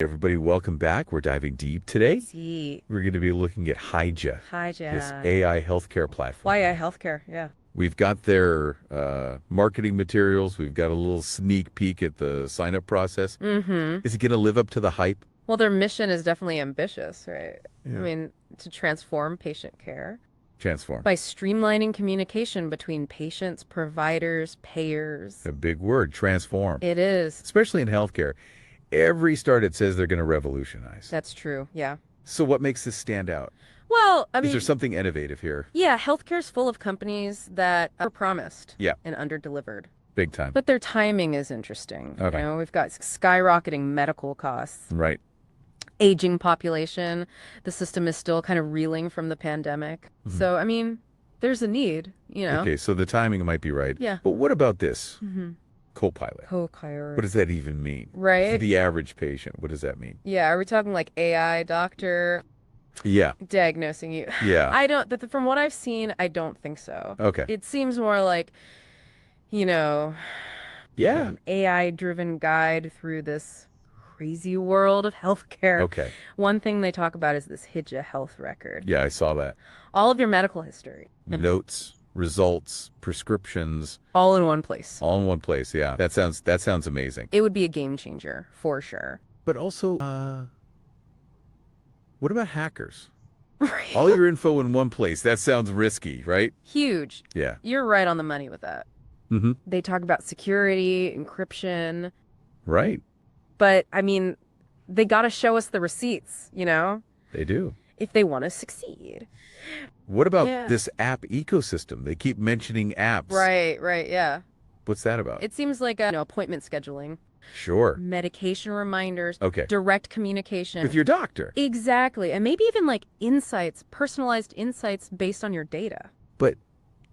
Everybody, welcome back. We're diving deep today. See. We're going to be looking at Hygia, this Hygia. AI healthcare platform. AI Healthcare, yeah. We've got their marketing materials. We've got a little sneak peek at the sign-up process. Mm-hmm. Is it going to live up to the hype? Well, their mission is definitely ambitious, right? Yeah. I mean, to transform patient care Transform. by streamlining communication between patients, providers, payers. A big word, transform. It is. Especially in healthcare. Every startup says they're going to revolutionize. That's true, yeah. So what makes this stand out? Well, I Is mean, there something innovative here? yeah, healthcare's full of companies that are promised Yeah. and underdelivered. Big time. But their timing is interesting. Okay. You know, we've got skyrocketing medical costs. Right. Aging population. The system is still kind of reeling from the pandemic. Mm-hmm. So, I mean, there's a need, you know. Okay, so the timing might be right. Yeah. But what about this? Mm-hmm. Copilot. Co-pilot. What does that even mean? Right. For the average patient, what does that mean? Yeah, are we talking like AI doctor Yeah. diagnosing you? Yeah. I don't, from what I've seen, I don't think so. Okay. It seems more like, you know, Yeah. an AI-driven guide through this crazy world of healthcare. Okay. One thing they talk about is this Hygia Health record. Yeah, I saw that. All of your medical history. Notes, results, prescriptions, All in one place. all in one place. Yeah. That sounds amazing. It would be a game changer, for sure. But also, what about hackers? Right. All your info in one place. That sounds risky, right? Huge. Yeah. You're right on the money with that. Mm-hmm. They talk about security, encryption, Right. but I mean, they got to show us the receipts, you know, They do. if they want to succeed. What about Yeah. this app ecosystem? They keep mentioning apps. Right, yeah. What's that about? It seems like appointment scheduling, Sure. medication reminders, Okay. direct communication. With your doctor. Exactly. And maybe even like insights, personalized insights based on your data. But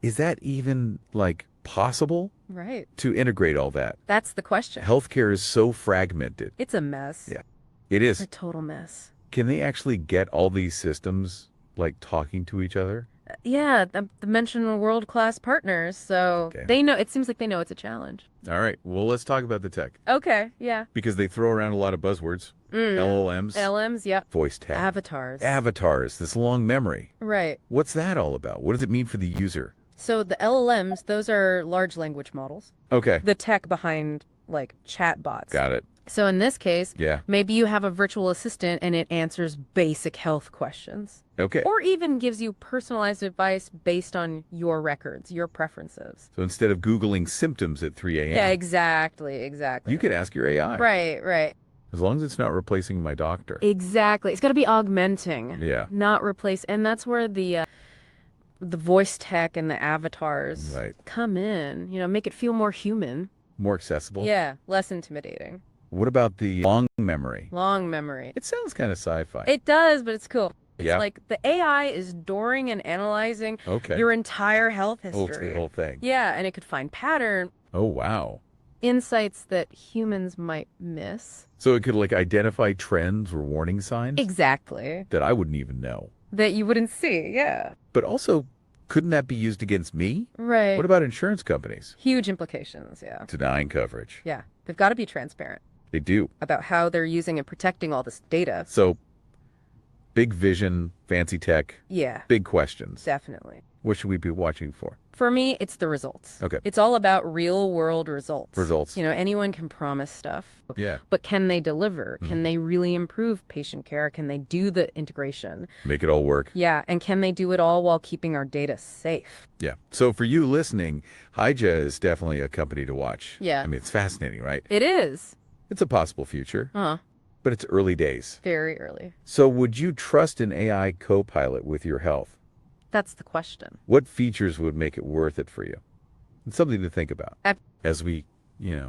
is that even like possible Right. to integrate all that? That's the question. Healthcare is so fragmented. It's a mess. Yeah. It It's is. a total mess. Can they actually get all these systems like talking to each other? Yeah, the mention world-class partners, so Okay. they know, it seems like they know it's a challenge. All right. Well, let's talk about the tech Okay, yeah. because they throw around a lot of buzzwords. LLMs, LMs, yeah. voice tech, Avatars. avatars, this long memory. Right. What's that all about? What does it mean for the user? So the LLMs, those are large language models. Okay. The tech behind like chat bots. Got it. So in this case, Yeah. maybe you have a virtual assistant and it answers basic health questions. Okay. Or even gives you personalized advice based on your records, your preferences. So instead of Googling symptoms at 3 a.m., Yeah, exactly. you could ask your AI. Right. As long as it's not replacing my doctor. Exactly. It's got to be augmenting. Yeah. Not replace. And that's where the voice tech and the avatars Right. come in. You know, make it feel more human. More accessible. Yeah, less intimidating. What about the long memory? Long memory. It sounds kind of sci-fi. It does, but it's cool. It's Yeah. like the AI is storing and analyzing Okay. your entire health The history. whole thing. Yeah, and it could find pattern Oh, wow. insights that humans might miss. So it could like identify trends or warning signs Exactly. that I wouldn't even know. That you wouldn't see. Yeah. But also, couldn't that be used against me? Right. What about insurance companies? Huge implications. Yeah. Denying coverage. Yeah. They've got to be transparent They do. about how they're using and protecting all this data. So, big vision, fancy tech, Yeah, big questions. definitely. What should we be watching for? For me, it's the results. Okay. It's all about real world results. Results. You know, anyone can promise stuff. Yeah. But can they deliver? Can they really improve patient care? Can they do the integration? Make it all work. Yeah, and can they do it all while keeping our data safe? Yeah. So for you listening, Hygia is definitely a company to watch. Yeah. I mean, it's fascinating, right? It is. It's a possible future, Huh. but it's early days. Very early. So would you trust an AI co-pilot with your health? That's the question. What features would make it worth it for you? It's something to think about Ab- as we,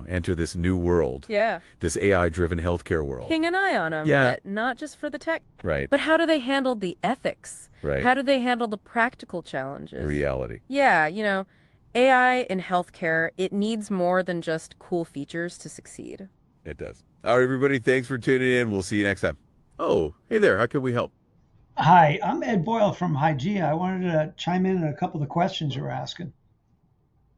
enter this new world, Yeah. this AI-driven healthcare world. Keeping an eye on them. Yeah. Not just for the tech, Right. but how do they handle the ethics? Right. How do they handle the practical challenges? Reality. Yeah, AI in healthcare, it needs more than just cool features to succeed. It does. All right, everybody. Thanks for tuning in. We'll see you next time. Oh, hey there. How can we help? Hi, I'm Ed Boyle from Hygia. I wanted to chime in on a couple of the questions you were asking.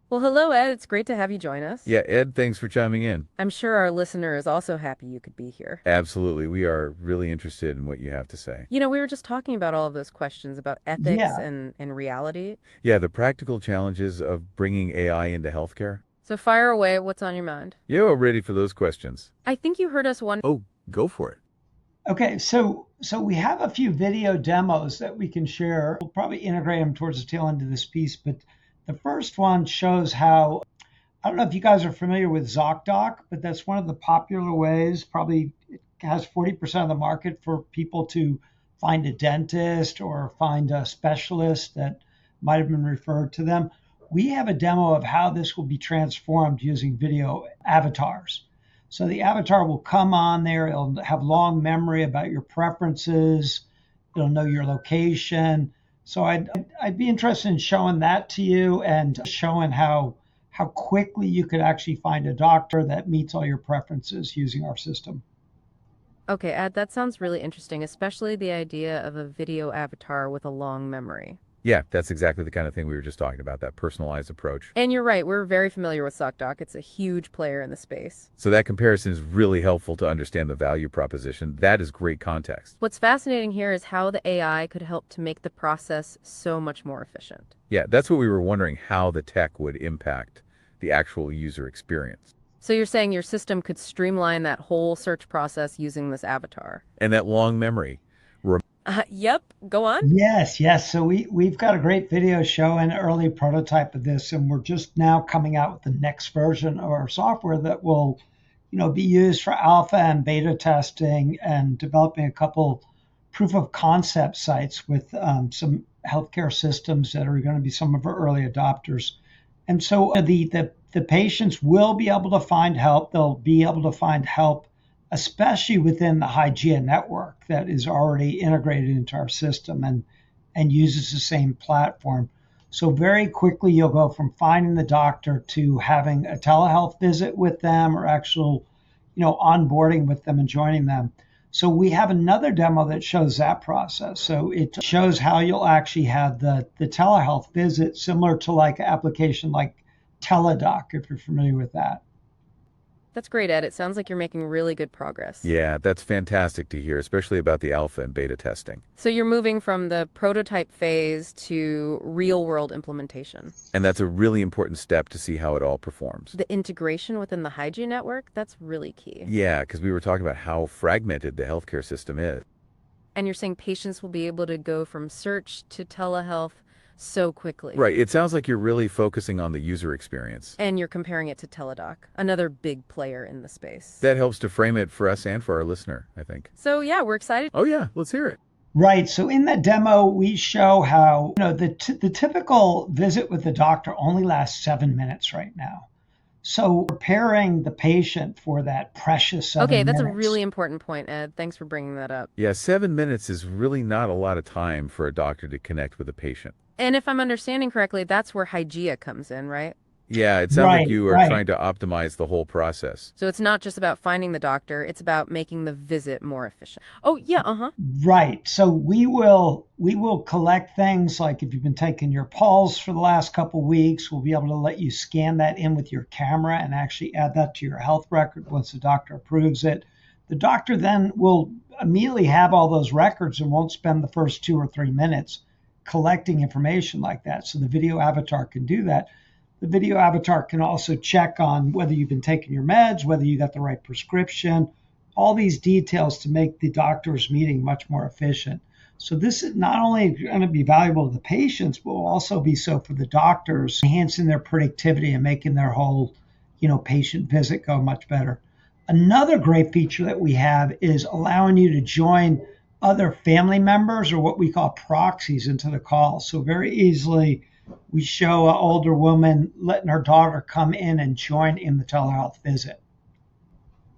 Well, hello, Ed. It's great to have you join us. Yeah, Ed, thanks for chiming in. I'm sure our listener is also happy you could be here. Absolutely. We are really interested in what you have to say. We were just talking about all of those questions about ethics Yeah. and reality. Yeah, the practical challenges of bringing AI into healthcare. So fire away, what's on your mind? Yeah, we're ready for those questions. I think you heard us one. Oh, go for it. Okay. So we have a few video demos that we can share. We'll probably integrate them towards the tail end of this piece, but the first one shows how I don't know if you guys are familiar with ZocDoc, but that's one of the popular ways. Probably it has 40% of the market for people to find a dentist or find a specialist that might have been referred to them. We have a demo of how this will be transformed using video avatars. So the avatar will come on there, it'll have long memory about your preferences, it'll know your location. So I'd be interested in showing that to you and showing how quickly you could actually find a doctor that meets all your preferences using our system. Okay, Ed, that sounds really interesting, especially the idea of a video avatar with a long memory. Yeah, that's exactly the kind of thing we were just talking about, that personalized approach. And you're right, we're very familiar with ZocDoc. It's a huge player in the space. So that comparison is really helpful to understand the value proposition. That is great context. What's fascinating here is how the AI could help to make the process so much more efficient. Yeah, that's what we were wondering, how the tech would impact the actual user experience. So you're saying your system could streamline that whole search process using this avatar? And that long memory. Yep, go on. Yes. So we've got a great video show and early prototype of this, and we're just now coming out with the next version of our software that will, be used for alpha and beta testing and developing a couple proof of concept sites with some healthcare systems that are going to be some of our early adopters. And so the patients will be able to find help. They'll be able to find help, especially within the Hygia network that is already integrated into our system and uses the same platform. So very quickly, you'll go from finding the doctor to having a telehealth visit with them or actual, onboarding with them and joining them. So we have another demo that shows that process. So it shows how you'll actually have the telehealth visit similar to like an application like Teledoc, if you're familiar with that. That's great, Ed. It sounds like you're making really good progress. Yeah, that's fantastic to hear, especially about the alpha and beta testing. So you're moving from the prototype phase to real-world implementation. And that's a really important step to see how it all performs. The integration within the Hygia network, that's really key. Yeah, because we were talking about how fragmented the healthcare system is. And you're saying patients will be able to go from search to telehealth so quickly. Right. It sounds like you're really focusing on the user experience. And you're comparing it to Teledoc, another big player in the space. That helps to frame it for us and for our listener, I think. So yeah, we're excited. Oh, yeah. Let's hear it. Right. So in that demo, we show how the typical visit with the doctor only lasts 7 minutes right now. So preparing the patient for that precious 7 Okay, minutes. that's a really important point, Ed. Thanks for bringing that up. Yeah, 7 minutes is really not a lot of time for a doctor to connect with a patient. And if I'm understanding correctly, that's where Hygia comes in, right? Yeah, it sounds like you are Right. trying to optimize the whole process. So it's not just about finding the doctor, it's about making the visit more efficient. Oh, yeah, uh-huh. Right. So we will collect things like if you've been taking your pulse for the last couple of weeks, we'll be able to let you scan that in with your camera and actually add that to your health record once the doctor approves it. The doctor then will immediately have all those records and won't spend the first 2 or 3 minutes collecting information like that. So the video avatar can do that. The video avatar can also check on whether you've been taking your meds, whether you got the right prescription, all these details to make the doctor's meeting much more efficient. So this is not only going to be valuable to the patients, but will also be so for the doctors, enhancing their productivity and making their whole, patient visit go much better. Another great feature that we have is allowing you to join other family members or what we call proxies into the call. So very easily, we show an older woman letting her daughter come in and join in the telehealth visit.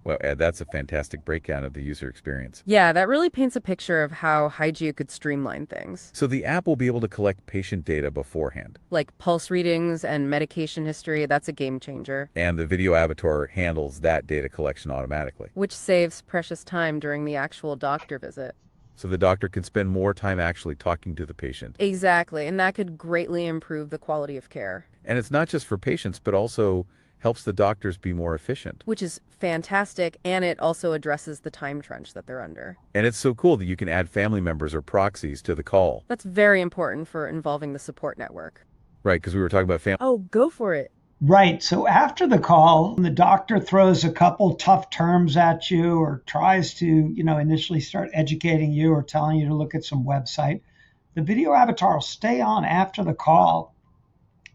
Well, Ed, that's a fantastic breakdown of the user experience. Yeah, that really paints a picture of how Hygia could streamline things. So the app will be able to collect patient data beforehand. Like pulse readings and medication history, that's a game changer. And the video avatar handles that data collection automatically. Which saves precious time during the actual doctor visit. So the doctor can spend more time actually talking to the patient. Exactly, and that could greatly improve the quality of care. And it's not just for patients, but also helps the doctors be more efficient. Which is fantastic, and it also addresses the time crunch that they're under. And it's so cool that you can add family members or proxies to the call. That's very important for involving the support network. Right, because we were talking about family. Oh, go for it. Right. So after the call, the doctor throws a couple tough terms at you or tries to, initially start educating you or telling you to look at some website. The video avatar will stay on after the call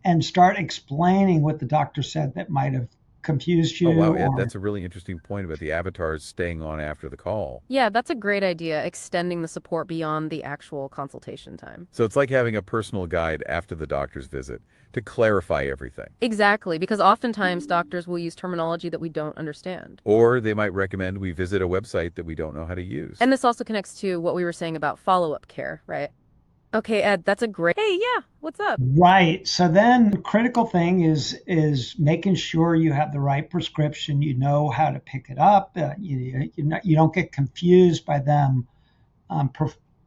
and start explaining what the doctor said that might have confused you. Oh, wow, Ed, or- that's a really interesting point about the avatars staying on after the call. Yeah, that's a great idea, extending the support beyond the actual consultation time. So it's like having a personal guide after the doctor's visit to clarify everything. Exactly, because oftentimes doctors will use terminology that we don't understand. Or they might recommend we visit a website that we don't know how to use. And this also connects to what we were saying about follow-up care, right? Okay, Ed, that's a great... Hey, yeah, what's up? Right. So then the critical thing is making sure you have the right prescription, you know how to pick it up, you don't get confused by them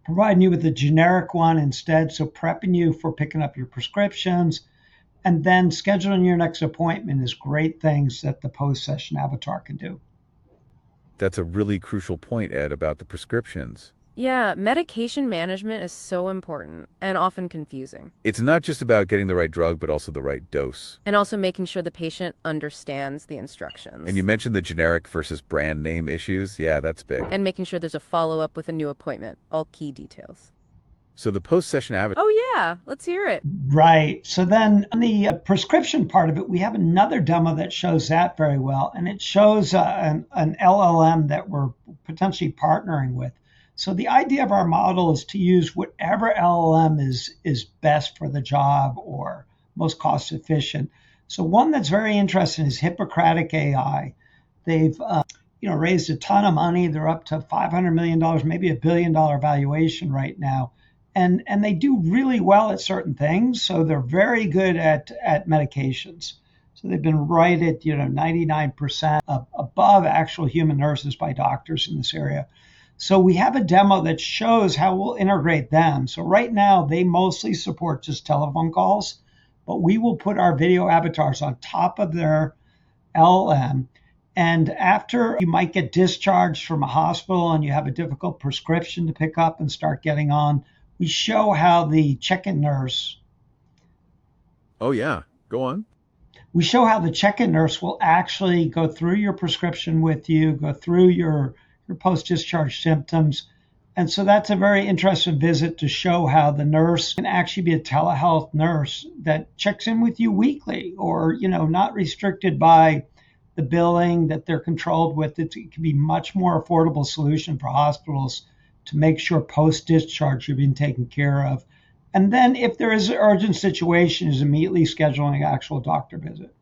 providing you with a generic one instead. So prepping you for picking up your prescriptions and then scheduling your next appointment is great things that the post-session avatar can do. That's a really crucial point, Ed, about the prescriptions. Yeah, medication management is so important and often confusing. It's not just about getting the right drug, but also the right dose. And also making sure the patient understands the instructions. And you mentioned the generic versus brand name issues. Yeah, that's big. And making sure there's a follow-up with a new appointment. All key details. So the post-session avatar. Oh, yeah. Let's hear it. Right. So then on the prescription part of it, we have another demo that shows that very well. And it shows an LLM that we're potentially partnering with. So the idea of our model is to use whatever LLM is best for the job or most cost efficient. So one that's very interesting is Hippocratic AI. They've raised a ton of money. They're up to $500 million, maybe $1 billion valuation right now. And they do really well at certain things. So they're very good at medications. So they've been right at 99% above actual human nurses by doctors in this area. So we have a demo that shows how we'll integrate them. So right now, they mostly support just telephone calls, but we will put our video avatars on top of their LLM. And after you might get discharged from a hospital and you have a difficult prescription to pick up and start getting on, we show how the check-in nurse. Oh, yeah. Go on. We show how the check-in nurse will actually go through your prescription with you, go through your post-discharge symptoms. And so that's a very interesting visit to show how the nurse can actually be a telehealth nurse that checks in with you weekly or, not restricted by the billing that they're controlled with. It can be much more affordable solution for hospitals to make sure post-discharge you're being taken care of. And then if there is an urgent situation, is immediately scheduling an actual doctor visit.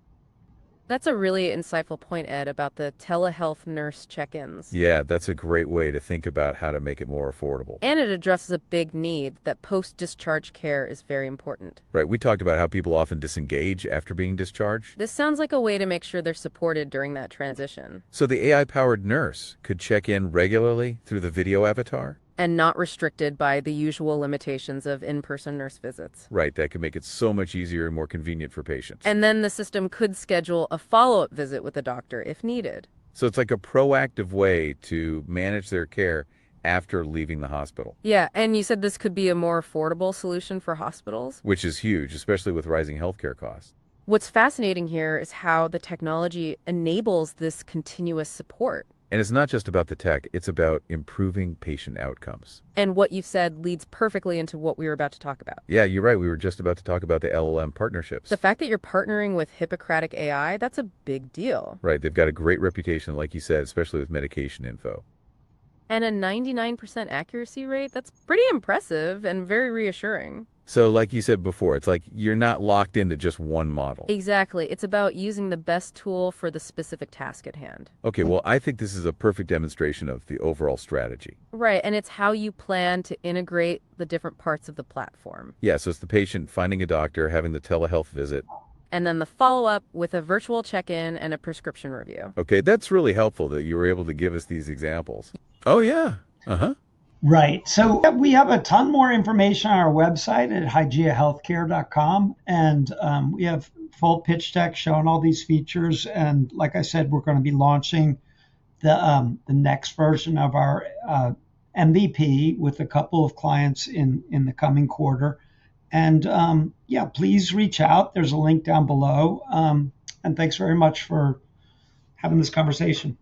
That's a really insightful point, Ed, about the telehealth nurse check-ins. Yeah, that's a great way to think about how to make it more affordable. And it addresses a big need that post-discharge care is very important. Right, we talked about how people often disengage after being discharged. This sounds like a way to make sure they're supported during that transition. So the AI-powered nurse could check in regularly through the video avatar? And not restricted by the usual limitations of in-person nurse visits. Right, that could make it so much easier and more convenient for patients. And then the system could schedule a follow-up visit with a doctor if needed. So it's like a proactive way to manage their care after leaving the hospital. Yeah, and you said this could be a more affordable solution for hospitals? Which is huge, especially with rising healthcare costs. What's fascinating here is how the technology enables this continuous support. And it's not just about the tech, it's about improving patient outcomes. And what you've said leads perfectly into what we were about to talk about. Yeah, you're right. We were just about to talk about the LLM partnerships. The fact that you're partnering with Hippocratic AI, that's a big deal. Right, they've got a great reputation, like you said, especially with medication info. And a 99% accuracy rate, that's pretty impressive and very reassuring. So like you said before, it's like you're not locked into just one model. Exactly. It's about using the best tool for the specific task at hand. Okay, well, I think this is a perfect demonstration of the overall strategy. Right, and it's how you plan to integrate the different parts of the platform. Yeah, so it's the patient finding a doctor, having the telehealth visit. And then the follow-up with a virtual check-in and a prescription review. Okay, that's really helpful that you were able to give us these examples. Oh, yeah. Uh-huh. Right. So we have a ton more information on our website at hygiahealthcare.com. And we have full pitch deck showing all these features. And like I said, we're going to be launching the next version of our MVP with a couple of clients in the coming quarter. And yeah, please reach out. There's a link down below. And thanks very much for having this conversation.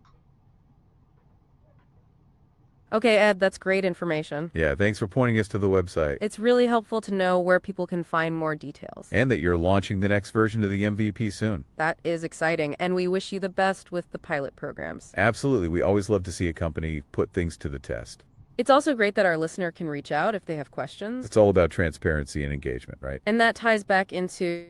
Okay, Ed, that's great information. Yeah, thanks for pointing us to the website. It's really helpful to know where people can find more details. And that you're launching the next version of the MVP soon. That is exciting, and we wish you the best with the pilot programs. Absolutely. We always love to see a company put things to the test. It's also great that our listener can reach out if they have questions. It's all about transparency and engagement, right? And that ties back into